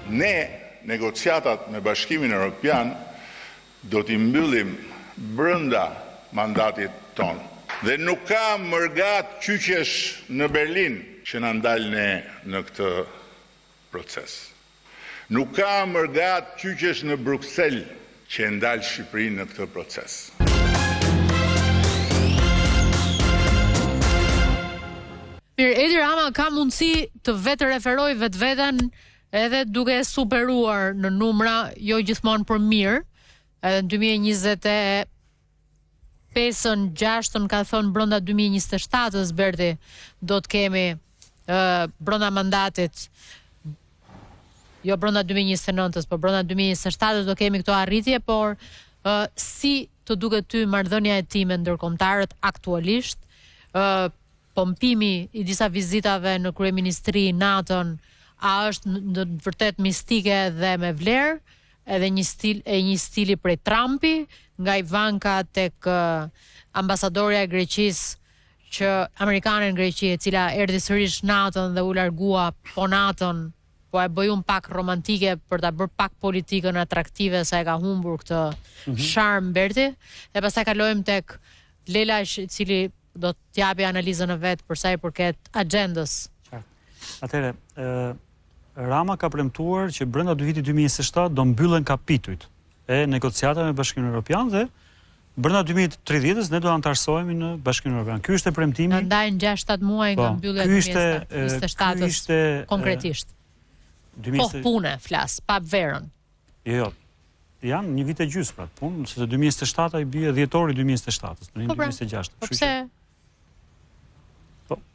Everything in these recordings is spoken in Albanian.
Ne, negociatat me Bashkimin Evropian, do t'i mbyllim brenda mandatit tonë. Dhe nuk ka mërgat qyqesh në Berlin që na ndalë ne në këtë proces. Nuk ka mërgat qyqesh në Bruxelles që ndalë Shqipërinë në këtë proces. Mirë, Edi Rama ka mundësi të vetë referoj vetveten edhe duke superuar në numra, jo gjithmonë për mirë. Edhe në 2025-6 ka thonë brenda 2027-ës Berti do të kemi brenda mandatit, jo brenda 2029-ës, por brenda 2027-ës do kemi këto arritje, por si të duket ty marrëdhënia e tij me ndërkombëtarët aktualisht, pompimi i disa vizitave në kryeministri NATO-n, a është në vërtet mistike dhe me vlerë, edhe një stili prej Trumpi, nga Ivanka tek ambasadorja e Greqisë, që amerikane në Greqi, e cila erdhi sërish NATO-n dhe u largua po NATO-n, po e bëjun pak romantike për ta bërë pak politikën atraktive sa e ka humbur këtë sharm Berti, dhe pastaj kalojmë tek Lela i cili do t'japi analizën e vet për sa i përket agjendës. Atëherë, Rama ka premtuar që brenda vitit 2027 do mbyllen kapitujt e negociatave me Bashkimin Evropian dhe brenda 2030-s ne do antarësohemi në Bashkimin Evropian. Ky ishte premtimi. Në ndajnë 6-7 muaj nga mbyllja e 2027-s konkretisht. Po pune flas, pa verën. Jo. Janë një vit e gjysmë pra, punë, se 2027 i bie dhjetori 2027-s, në 2026. Po pse?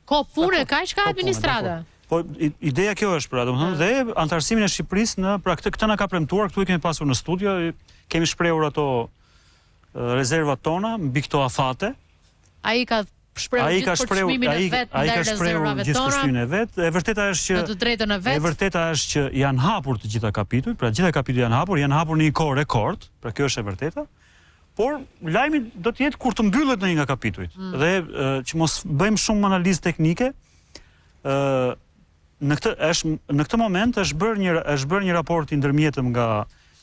Ko pune kaq ka administrata. Po ideja kjo është pra, domethënë dhe antarësimin e Shqipërisë në pra këtë na ka premtuar, këtu e kemi pasur në studio, kemi shprehur ato rezervat tona mbi këto afate. Ai ka shprehur gjithë përçmimin e vet ndaj rezervave tona. E vërteta është që në të drejtën e vet. E vërteta është që janë hapur të gjitha kapitujt, pra gjitha kapitujt janë hapur në një kohë rekord, pra kjo është e vërteta. Por lajmi do të jetë kur të mbyllet në një nga kapitujt. Dhe që mos bëjmë shumë analizë teknike, në këtë moment është bërë një raport i ndërmjetëm nga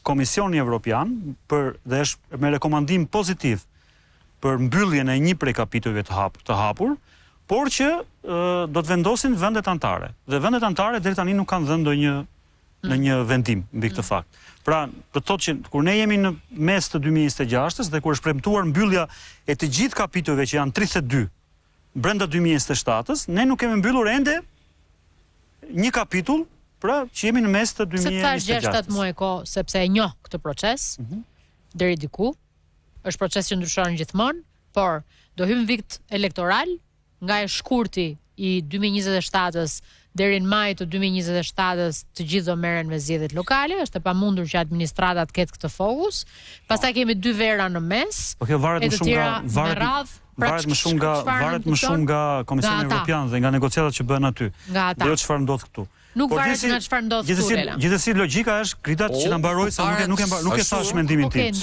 Komisioni Evropian dhe është me rekomandim pozitiv për mbylljen e një prej kapitujve të hapur, por që do të vendosin vendet anëtare. Dhe vendet anëtare deri tani nuk kanë dhënë në një vendim mbi këtë fakt. Pra, do të thotë që kur ne jemi në mes të 2026-s dhe kur është premtuar mbyllja e të gjithë kapitujve që janë 32 brenda 2027-s, ne nuk kemi mbyllur ende një kapitull, pra që jemi në mes të 2026-s. Se thash 6-7 muaj kohë, sepse e njoh këtë proces, deri diku, është proces që ndryshon gjithmonë, por do hym vit elektoral, nga e shkurti i 2027-s deri në maj të 2027-s të gjithë do merren me zgjedhjet lokale, është e pamundur që administrata të ketë këtë fokus. Pastaj kemi 2 vera në mes. Po kjo varet më shumë nga Komisioni Evropian dhe nga negociatat që bëhen aty. Dhe jo çfarë ndodh këtu. Nuk varet nga çfarë ndodh këtu. Gjithsesi logjika është Gritat që na mbaroi se nuk e thash mendimin tim.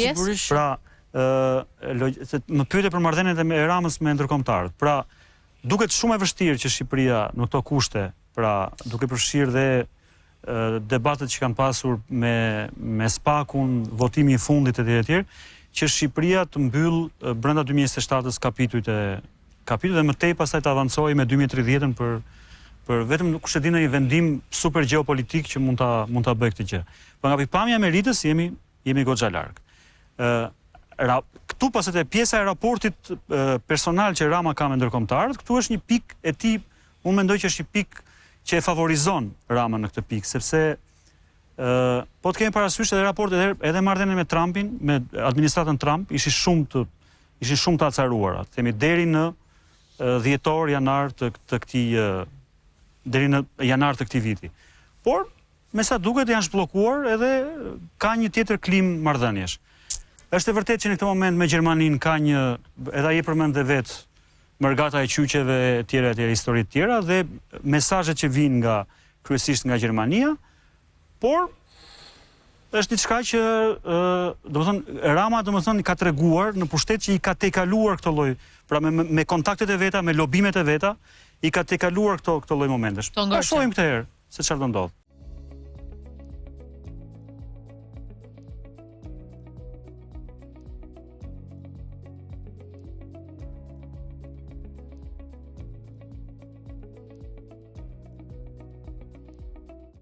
Pra, më pyete për marrëdhëniet e Ramës me ndërkombëtarët. Pra, duket shumë e vështirë që Shqipëria në këto kushte, pra duke përfshirë dhe debatet që kanë pasur me SPAK-un, votimi i fundit etj, që Shqipëria të mbyll brenda 2027-s kapitujt dhe më tej pastaj të avancojë me 2030-ën për vetëm kush e di në një vendim super gjeopolitik që mund ta bëjë këtë gjë. Po nga pikpamja e meritës jemi goxha larg. Këtu pastaj pjesa e raportit personal që Rama ka me ndërkombëtarët, këtu është një pikë e tij, unë mendoj që është një pikë që e favorizon Rama në këtë pikë, sepse po të kemi parasysh edhe raportet edhe marrëdhëniet me Trumpin, me administratën Trump, ishin shumë të acaruara. Themi deri në janar të këtij viti. Por me sa duket janë zhbllokuar edhe ka një tjetër klim marrëdhëniesh. Është e vërtetë që në këtë moment me Gjermaninë ka një, edhe ai e përmend vetë, mërgata e qyqeve tjera, histori të tjera, dhe mesazhet që vinë kryesisht nga Gjermania, por është diçka që Rama ka treguar në pushtet që i ka tejkaluar këtë lloj, pra me kontaktet e veta, me lobimet e veta, i ka tejkaluar këto lloj momentesh. Pa shohim këtë herë se çfarë do ndodh.